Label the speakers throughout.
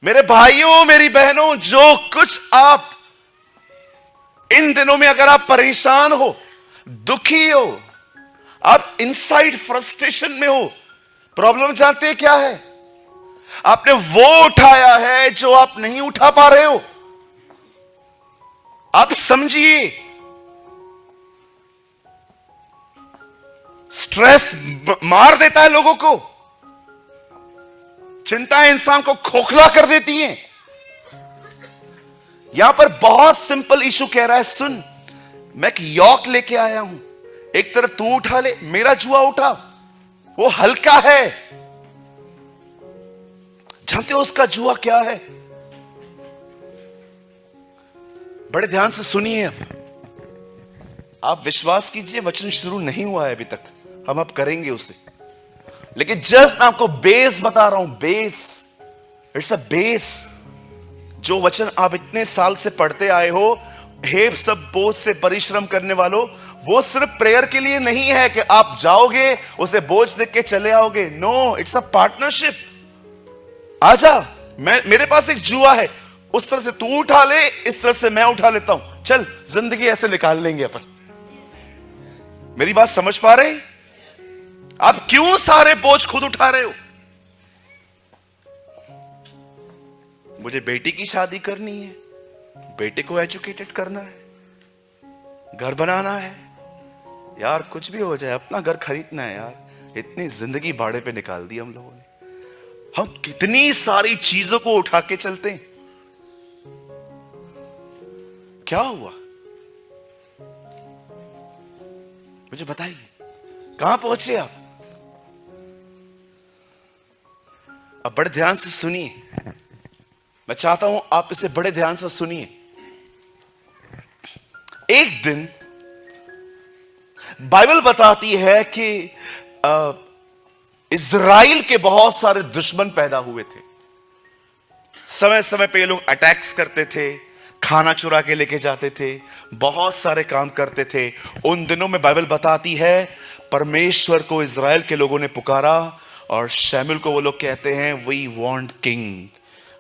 Speaker 1: मेरे भाइयों, मेरी बहनों, जो कुछ आप इन दिनों में, अगर आप परेशान हो, दुखी हो, आप इनसाइड फ्रस्ट्रेशन में हो, प्रॉब्लम जानते हैं क्या है? आपने वो उठाया है जो आप नहीं उठा पा रहे हो। आप समझिए, स्ट्रेस मार देता है लोगों को, चिंताएं इंसान को खोखला कर देती हैं। यहां पर बहुत सिंपल इशू कह रहा है, सुन, मैं एक यॉक लेके आया हूं, एक तरफ तू उठा ले, मेरा जुआ उठा, वो हल्का है। जानते हो उसका जुआ क्या है? बड़े ध्यान से सुनिए। आप विश्वास कीजिए, वचन शुरू नहीं हुआ है अभी तक, हम अब करेंगे उसे, लेकिन जस्ट मैं आपको बेस बता रहा हूं। Base, it's a base. जो वचन आप इतने साल से पढ़ते आए हो, हे सब बोझ से परिश्रम करने वालों, वो सिर्फ प्रेयर के लिए नहीं है कि आप जाओगे उसे बोझ देख के चले आओगे। No, it's a partnership. आजा, मेरे पास एक जुआ है, उस तरह से तू उठा ले, इस तरह से मैं उठा लेता हूं, चल जिंदगी ऐसे निकाल लेंगे अपन। मेरी बात समझ पा रहे? आप क्यों सारे बोझ खुद उठा रहे हो? मुझे बेटी की शादी करनी है, बेटे को एजुकेटेड करना है, घर बनाना है, यार कुछ भी हो जाए अपना घर खरीदना है। यार इतनी जिंदगी भाड़े पे निकाल दी हम लोगों ने। हम कितनी सारी चीजों को उठा के चलते हैं। क्या हुआ मुझे बताइए, कहां पहुंचे आप? अब बड़े ध्यान से सुनिए, मैं चाहता हूं आप इसे बड़े ध्यान से सुनिए। एक दिन बाइबल बताती है कि इज़राइल के बहुत सारे दुश्मन पैदा हुए थे। समय समय पे ये लोग अटैक्स करते थे, खाना चुरा के लेके जाते थे, बहुत सारे काम करते थे। उन दिनों में बाइबल बताती है परमेश्वर को इज़राइल के लोगों ने पुकारा, और शमूएल को वो लोग कहते हैं, वी वांट किंग,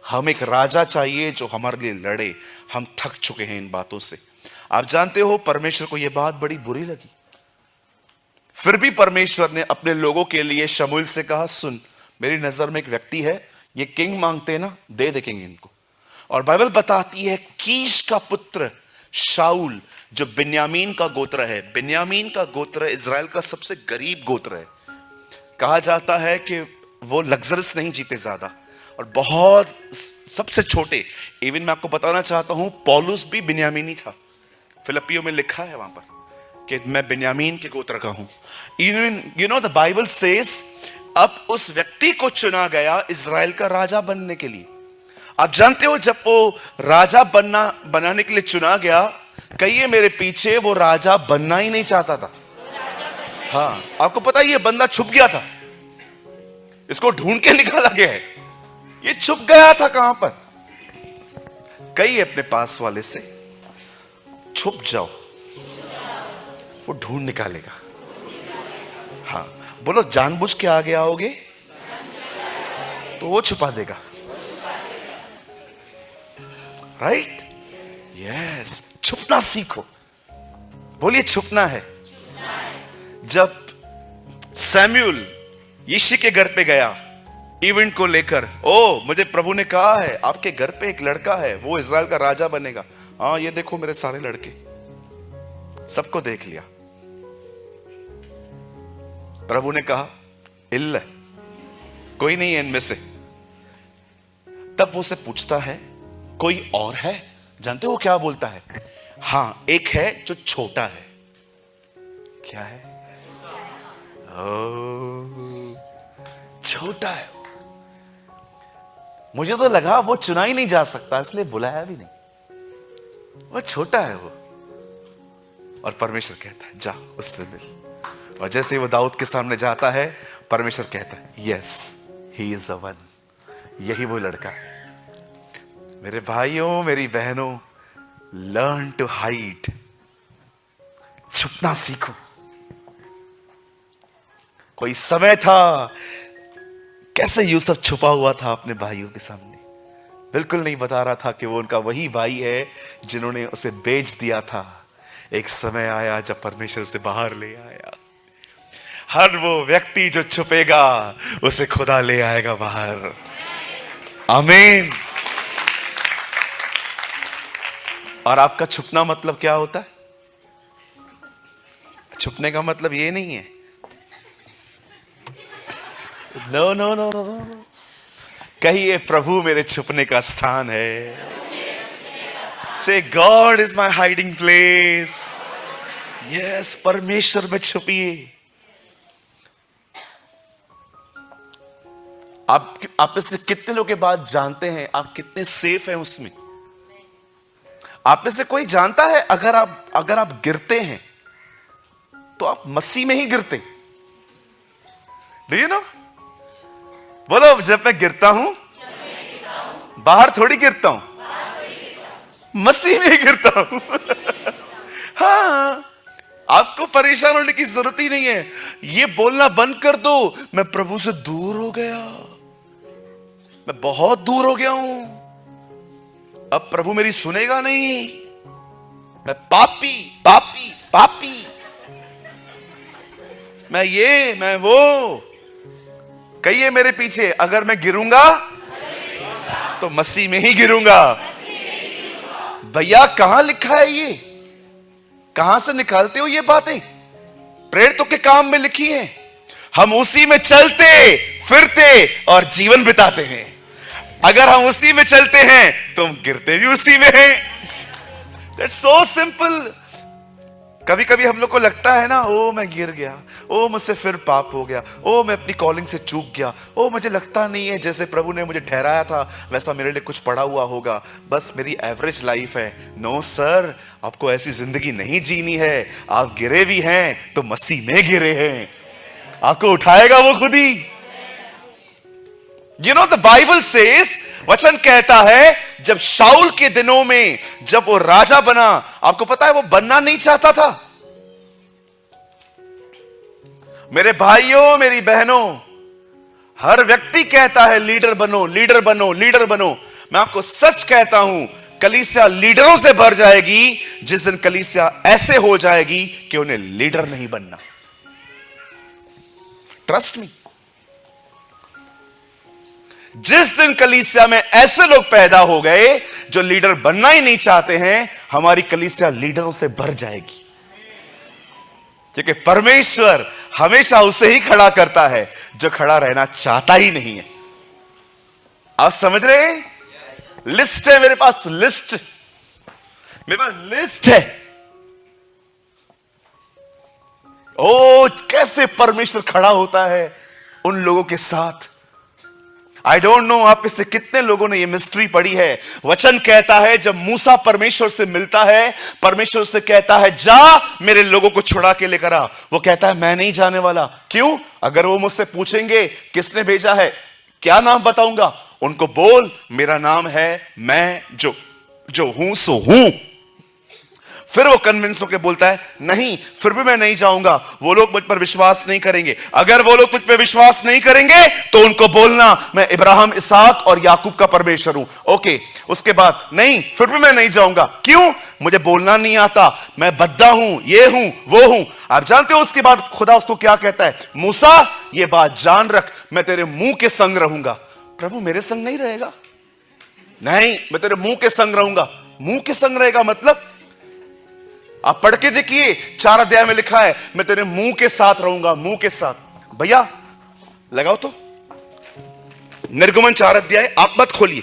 Speaker 1: हम एक राजा चाहिए जो हमारे लिए लड़े, हम थक चुके हैं इन बातों से। आप जानते हो परमेश्वर को यह बात बड़ी बुरी लगी। फिर भी परमेश्वर ने अपने लोगों के लिए शमूएल से कहा, सुन, मेरी नजर में एक व्यक्ति है, ये किंग मांगते हैं ना, दे देंगे इनको। और बाइबल बताती है कीश का पुत्र शाऊल, जो बिन्यामीन का गोत्र है, बिन्यामीन का गोत्र इज़राइल का सबसे गरीब गोत्र है। कहा जाता है कि वो लग्जरियस नहीं जीते ज्यादा, और बहुत सबसे छोटे। इवन मैं आपको बताना चाहता हूं, पौलुस भी बिन्यामीनी था। फिलिपियों में लिखा है वहां पर कि मैं बिन्यामीन के गोत्र का हूं। Even you know the Bible says, अब उस व्यक्ति को चुना गया इज़राइल का राजा बनने के लिए। आप जानते हो, जब वो राजा बनाने के लिए चुना गया, कहिए मेरे पीछे, वो राजा बनना ही नहीं चाहता था। हाँ, आपको पता है ये बंदा छुप गया था, इसको ढूंढ के निकाला गया है। ये छुप गया था कहां पर? कहिए अपने पास वाले से, छुप जाओ, वो ढूंढ निकालेगा। हाँ, बोलो, जानबूझ के आगे आओगे तो वो छुपा देगा। राइट? यस, छुपना सीखो। बोलिए, छुपना है। जब शमूएल यिशै के घर पे गया इवेंट को लेकर, ओ मुझे प्रभु ने कहा है आपके घर पे एक लड़का है, वो इज़राइल का राजा बनेगा। हाँ, ये देखो मेरे सारे लड़के, सबको देख लिया। प्रभु ने कहा, इल्ल, कोई नहीं है इनमें से। तब वो उसे पूछता है, कोई और है? जानते हो वो क्या बोलता है? हाँ, एक है जो छोटा है। क्या है? छोटा है। मुझे तो लगा वो चुना ही नहीं जा सकता, इसलिए बुलाया भी नहीं। वो छोटा है वो। और परमेश्वर कहता है, जा उससे मिल। और जैसे ही वो दाऊद के सामने जाता है, परमेश्वर कहता है, yes, he is the one, यही वो लड़का है। मेरे भाइयों, मेरी बहनों, लर्न टू हाइड, छुपना सीखो। कोई समय था, कैसे यूसुफ छुपा हुआ था अपने भाइयों के सामने, बिल्कुल नहीं बता रहा था कि वो उनका वही भाई है जिन्होंने उसे बेच दिया था। एक समय आया जब परमेश्वर उसे बाहर ले आया। हर वो व्यक्ति जो छुपेगा उसे खुदा ले आएगा बाहर। आमीन। और आपका छुपना मतलब क्या होता है? छुपने का मतलब ये नहीं है, no no no no no, कहिए प्रभु मेरे छुपने का स्थान है। Say God is my hiding place. Yes, परमेश्वर में छुपिए। आप इससे कितने लोग के बात जानते हैं आप कितने सेफ हैं उसमें? आप में से कोई जानता है अगर आप गिरते हैं तो आप मसीह में ही गिरते। Do you know? बोलो, जब मैं गिरता हूं बाहर थोड़ी गिरता हूं, मसीह में ही गिरता हूं। हाँ, आपको परेशान होने की जरूरत ही नहीं है। ये बोलना बंद कर दो, मैं प्रभु से दूर हो गया, मैं बहुत दूर हो गया हूं, अब प्रभु मेरी सुनेगा नहीं, मैं पापी पापी पापी, मैं ये मैं वो। कहिए मेरे पीछे, अगर मैं गिरूंगा तो मसीह में ही गिरूंगा। भैया कहां लिखा है ये? कहां से निकालते हो ये बातें? प्रेरितों के काम में लिखी है। हम उसी में चलते फिरते और जीवन बिताते हैं। अगर हम उसी में चलते हैं तो हम गिरते भी उसी में हैं। That's so simple. कभी कभी हम लोग को लगता है ना, ओ मैं गिर गया, ओ मुझसे फिर पाप हो गया, ओ मैं अपनी कॉलिंग से चूक गया, ओ मुझे लगता नहीं है जैसे प्रभु ने मुझे ठहराया था वैसा मेरे लिए कुछ पड़ा हुआ होगा, बस मेरी एवरेज लाइफ है। नो सर, आपको ऐसी जिंदगी नहीं जीनी है। आप गिरे भी हैं तो मसीह में गिरे हैं, आपको उठाएगा वो खुद ही। You know the Bible says, वचन कहता है जब शाऊल के दिनों में जब वो राजा बना, आपको पता है वो बनना नहीं चाहता था। मेरे भाइयों मेरी बहनों, हर व्यक्ति कहता है लीडर बनो लीडर बनो लीडर बनो। मैं आपको सच कहता हूं, कलीसिया लीडरों से भर जाएगी जिस दिन कलीसिया ऐसे हो जाएगी कि उन्हें लीडर नहीं बनना। Trust me. जिस दिन कलीसिया में ऐसे लोग पैदा हो गए जो लीडर बनना ही नहीं चाहते हैं, हमारी कलीसिया लीडरों से भर जाएगी। क्योंकि परमेश्वर हमेशा उसे ही खड़ा करता है जो खड़ा रहना चाहता ही नहीं है। आप समझ रहे हैं? लिस्ट है मेरे पास, लिस्ट, मेरे पास लिस्ट है। ओ कैसे परमेश्वर खड़ा होता है उन लोगों के साथ। आई डोंट नो आप इससे कितने लोगों ने ये मिस्ट्री पढ़ी है। वचन कहता है जब मूसा परमेश्वर से मिलता है, परमेश्वर से कहता है जा मेरे लोगों को छुड़ा के लेकर आ। वो कहता है मैं नहीं जाने वाला। क्यों? अगर वो मुझसे पूछेंगे किसने भेजा है, क्या नाम बताऊंगा? उनको बोल मेरा नाम है मैं जो हूं सो हूं। फिर वो कन्विंस होकर बोलता है नहीं, फिर भी मैं नहीं जाऊंगा, वो लोग मुझ पर विश्वास नहीं करेंगे। अगर वो लोग तुझ पर विश्वास नहीं करेंगे तो उनको बोलना मैं इब्राहिम, इसहाक और याकूब का परमेश्वर हूं। ओके, उसके बाद नहीं, फिर भी मैं नहीं जाऊंगा। क्यों? मुझे बोलना नहीं आता, मैं बद्दा हूं, ये हूं वो हूं। आप जानते हो उसके बाद खुदा उसको क्या कहता है? मूसा ये बात जान रख, मैं तेरे मुंह के संग रहूंगा। प्रभु मेरे संग नहीं रहेगा? नहीं, मैं तेरे मुंह के संग रहूंगा। मुंह के संग रहेगा मतलब आप पढ़ के देखिए, 4 अध्याय में लिखा है मैं तेरे मुंह के साथ रहूंगा, मुंह के साथ। भैया लगाओ तो निर्गमन 4 अध्याय, आप मत खोलिए।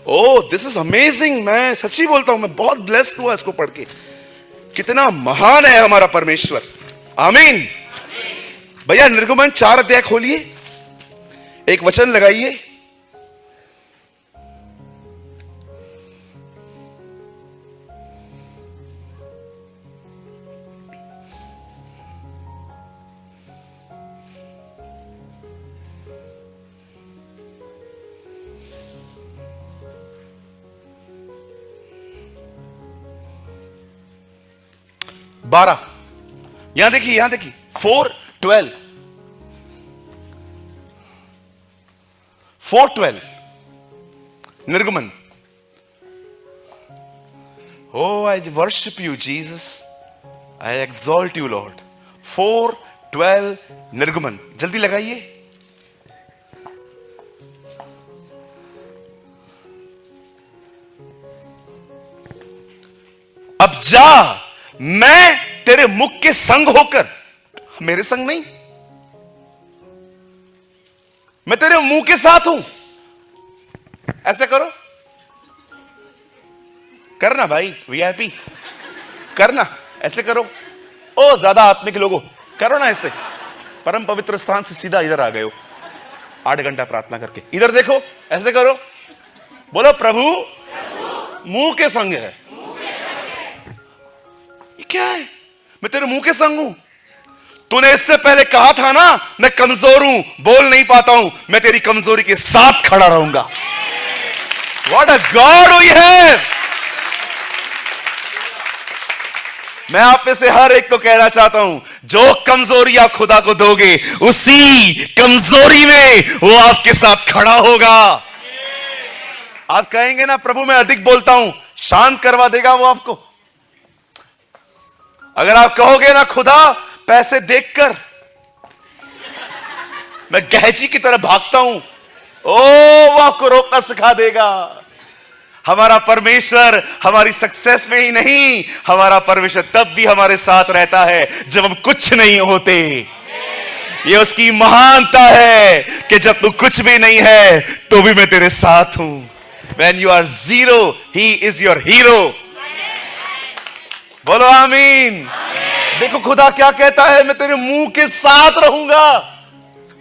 Speaker 1: Oh this is amazing. मैं सच्ची बोलता हूं, मैं बहुत ब्लेस्ड हुआ इसको पढ़ के। कितना महान है हमारा परमेश्वर। आमीन। भैया निर्गमन 4 अध्याय खोलिए, एक वचन लगाइए। बारह, यहां देखिए 4:12 4:12 निर्गमन। Oh, I worship you, Jesus. I exalt you, Lord. 4:12 निर्गमन, जल्दी लगाइए। अब जा, मैं तेरे मुख के संग होकर, मेरे संग नहीं, मैं तेरे मुंह के साथ हूं। ऐसे करो, करना भाई, वीआईपी करना, ऐसे करो। ओ ज्यादा आत्मिक लोगों, करो ना ऐसे। परम पवित्र स्थान से सीधा इधर आ गए हो 8 घंटा प्रार्थना करके। इधर देखो, ऐसे करो, बोलो प्रभु मुंह के संग है। ये क्या है? मैं तेरे मुंह के संग हूं। तूने इससे पहले कहा था ना, मैं कमजोर हूं, बोल नहीं पाता हूं, मैं तेरी कमजोरी के साथ खड़ा रहूंगा। What a God we have! मैं आप में से हर एक को कहना चाहता हूं, जो कमजोरी आप खुदा को दोगे, उसी कमजोरी में वो आपके साथ खड़ा होगा। आप कहेंगे ना प्रभु मैं अधिक बोलता हूं, शांत करवा देगा वो आपको। अगर आप कहोगे ना खुदा पैसे देखकर मैं गहजी की तरह भागता हूं, वो आपको रोकना सिखा देगा। हमारा परमेश्वर हमारी सक्सेस में ही नहीं, हमारा परमेश्वर तब भी हमारे साथ रहता है जब हम कुछ नहीं होते। ये उसकी महानता है कि जब तू कुछ भी नहीं है तो भी मैं तेरे साथ हूं। When you are zero, he is your hero. बोलो आमीन। देखो खुदा क्या कहता है, मैं तेरे मुंह के साथ रहूंगा।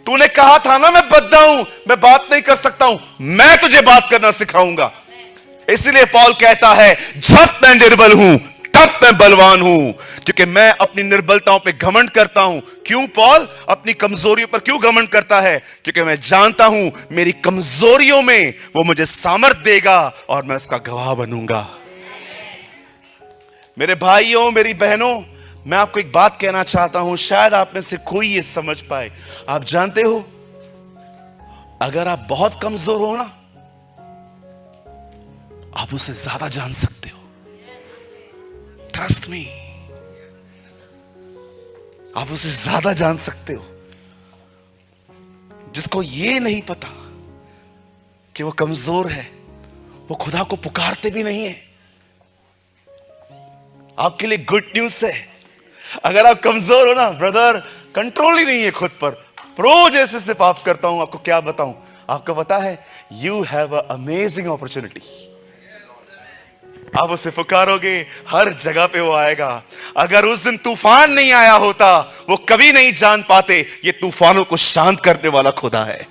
Speaker 1: तूने कहा था ना मैं बद्दा हूं, मैं बात नहीं कर सकता हूं, मैं तुझे बात करना सिखाऊंगा। इसलिए पौल कहता है जब मैं निर्बल हूं तब मैं बलवान हूं, क्योंकि मैं अपनी निर्बलताओं पे घमंड करता हूं। क्यों पौल अपनी कमजोरियों पर क्यों घमंड करता है? क्योंकि मैं जानता हूं मेरी कमजोरियों में वो मुझे सामर्थ देगा और मैं उसका गवाह बनूंगा। मेरे भाइयों, मेरी बहनों, मैं आपको एक बात कहना चाहता हूं, शायद आप में से कोई ये समझ पाए। आप जानते हो, अगर आप बहुत कमजोर हो ना, आप उसे ज्यादा जान सकते हो। ट्रस्ट मी, आप उसे ज्यादा जान सकते हो। जिसको ये नहीं पता कि वो कमजोर है, वो खुदा को पुकारते भी नहीं है। आपके लिए गुड न्यूज है, अगर आप कमजोर हो ना ब्रदर, कंट्रोल ही नहीं है खुद पर, प्रो जैसे से पाप करता हूं। आपको क्या बताऊं, आपको पता है you have a amazing opportunity. आप उसे पुकारोगे, हर जगह पे वो आएगा। अगर उस दिन तूफान नहीं आया होता, वो कभी नहीं जान पाते ये तूफानों को शांत करने वाला खुदा है।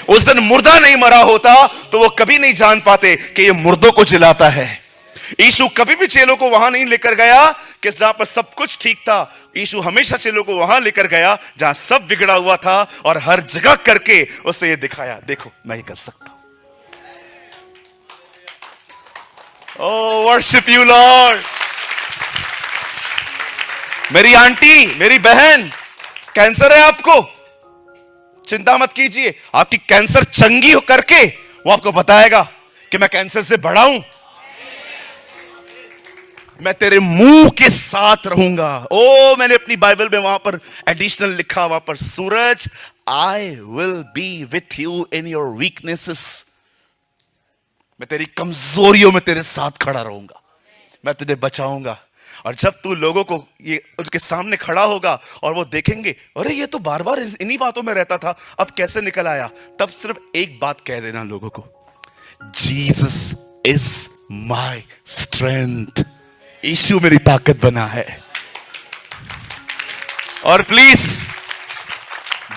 Speaker 1: उस दिन मुर्दा नहीं मरा होता तो वो कभी नहीं जान पाते कि ये मुर्दों को जिलाता है। यीशु कभी भी चेलों को वहां नहीं लेकर गया कि जहां पर सब कुछ ठीक था। यीशु हमेशा चेलों को वहां लेकर गया जहां सब बिगड़ा हुआ था, और हर जगह करके उसे ये दिखाया, देखो मैं ये कर सकता हूं। Oh, worship you, Lord. मेरी आंटी, मेरी बहन, कैंसर है आपको, चिंता मत कीजिए। आपकी कैंसर चंगी हो करके वो आपको बताएगा कि मैं कैंसर से बड़ा हूं, मैं तेरे मुंह के साथ रहूंगा। ओ, मैंने अपनी बाइबल में वहां पर एडिशनल लिखा, वहां पर Suraj, I will be with you in your weaknesses. मैं तेरी कमजोरियों में तेरे साथ खड़ा रहूंगा, मैं तुझे बचाऊंगा। और जब तू लोगों को ये उनके सामने खड़ा होगा और वो देखेंगे, अरे ये तो बार बार इन्हीं बातों में रहता था, अब कैसे निकल आया, तब सिर्फ एक बात कह देना लोगों को, जीसस इज माय स्ट्रेंथ। यीशु मेरी ताकत बना है। और प्लीज,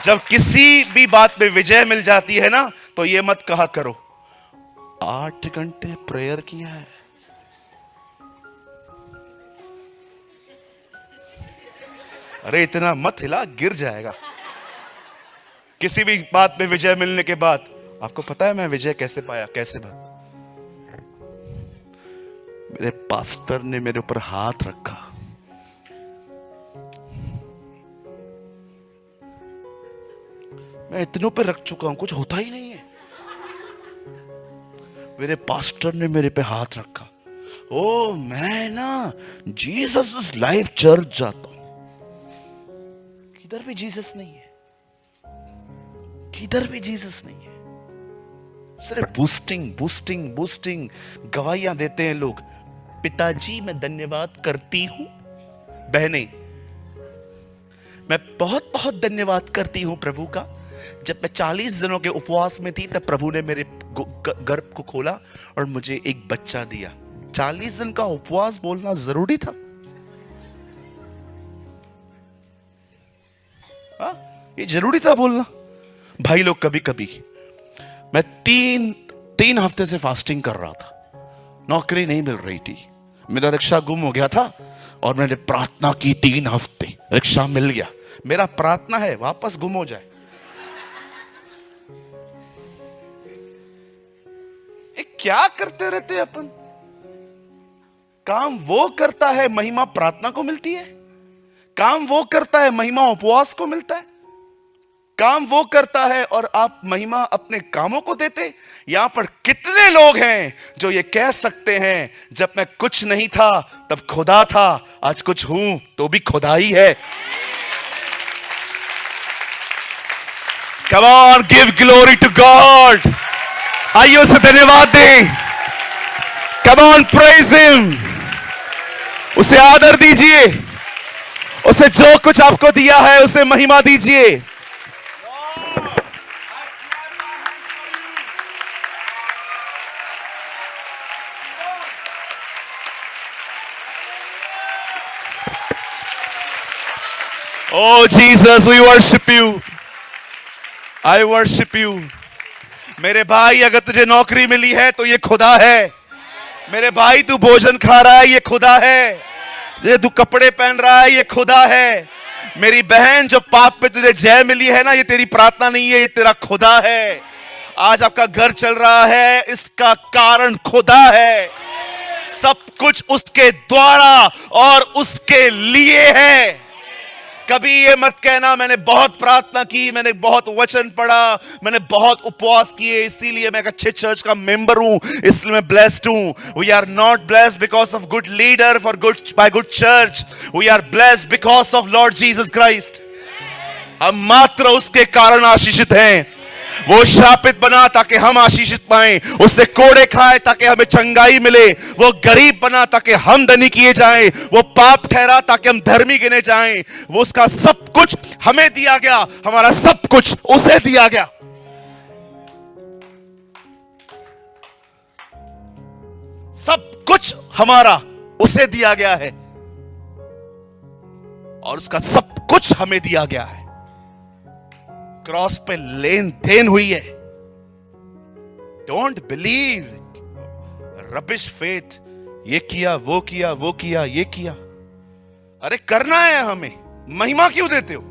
Speaker 1: जब किसी भी बात में विजय मिल जाती है ना, तो ये मत कहा करो 8 घंटे प्रेयर किया है। अरे इतना मत हिला, गिर जाएगा। किसी भी बात में विजय मिलने के बाद, आपको पता है मैं विजय कैसे पाया, कैसे बात, मेरे पास्टर ने मेरे ऊपर हाथ रखा, मैं इतनों पे रख चुका हूं, कुछ होता ही नहीं है। मेरे पास्टर ने मेरे पे हाथ रखा। ओ मैं ना जीसस लाइफ चर्च जाता हूं। किधर भी जीसस नहीं है, किधर भी जीसस नहीं है। सिर्फ बूस्टिंग बूस्टिंग बूस्टिंग गवाहियां देते हैं लोग। पिताजी मैं धन्यवाद करती हूं। बहनें, मैं बहुत बहुत धन्यवाद करती हूं प्रभु का। जब मैं 40 दिनों के उपवास में थी तब प्रभु ने मेरे गर्भ को खोला और मुझे एक बच्चा दिया। 40 दिन का उपवास बोलना जरूरी था? ये जरूरी था बोलना? भाई लोग, कभी कभी मैं तीन हफ्ते से फास्टिंग कर रहा था, नौकरी नहीं मिल रही थी, मेरा रिक्शा गुम हो गया था और मैंने प्रार्थना की 3 हफ्ते, रिक्शा मिल गया। मेरा प्रार्थना है वापस गुम हो जाए। क्या करते रहते अपन? काम वो करता है महिमा प्रार्थना को मिलती है, काम वो करता है महिमा उपवास को मिलता है, काम वो करता है और आप महिमा अपने कामों को देते। यहां पर कितने लोग हैं जो ये कह सकते हैं, जब मैं कुछ नहीं था तब खुदा था, आज कुछ हूं तो भी खुदा ही है। Come on, give glory to God. आइए उसे धन्यवाद दें। Come on, praise him. उसे आदर दीजिए, उसे जो कुछ आपको दिया है उसे महिमा दीजिए। Oh Jesus, we worship you. I worship you. मेरे भाई, अगर तुझे नौकरी मिली है तो ये खुदा है। मेरे भाई, तू भोजन खा रहा है, ये खुदा है। ये तू कपड़े पहन रहा है, ये खुदा है। मेरी बहन, जो पाप पे तुझे जय मिली है ना, ये तेरी प्रार्थना नहीं है, ये तेरा खुदा है। आज आपका घर चल रहा है, इसका कारण खुदा है। सब कुछ उसके द्वारा और उसके लिए है। कभी ये मत कहना मैंने बहुत प्रार्थना की, मैंने बहुत वचन पढ़ा, मैंने बहुत उपवास किए, इसीलिए मैं एक अच्छे चर्च का मेंबर हूं, इसलिए मैं ब्लेस्ड हूं। We are not blessed because of good leader for good by good church, we are blessed because of Lord Jesus Christ. हम मात्र उसके कारण आशीषित हैं। वो श्रापित बना ताकि हम आशीषित पाएं, उससे कोड़े खाए ताकि हमें चंगाई मिले, वो गरीब बना ताकि हम धनी किए जाएं, वो पाप ठहरा ताकि हम धर्मी गिने जाएं। वो उसका सब कुछ हमें दिया गया, हमारा सब कुछ उसे दिया गया। सब कुछ हमारा उसे दिया गया है और उसका सब कुछ हमें दिया गया है। क्रॉस पे लेन देन हुई है। डोंट बिलीव रबिश फेथ, ये किया वो किया वो किया ये किया। अरे करना है हमें, महिमा क्यों देते हो?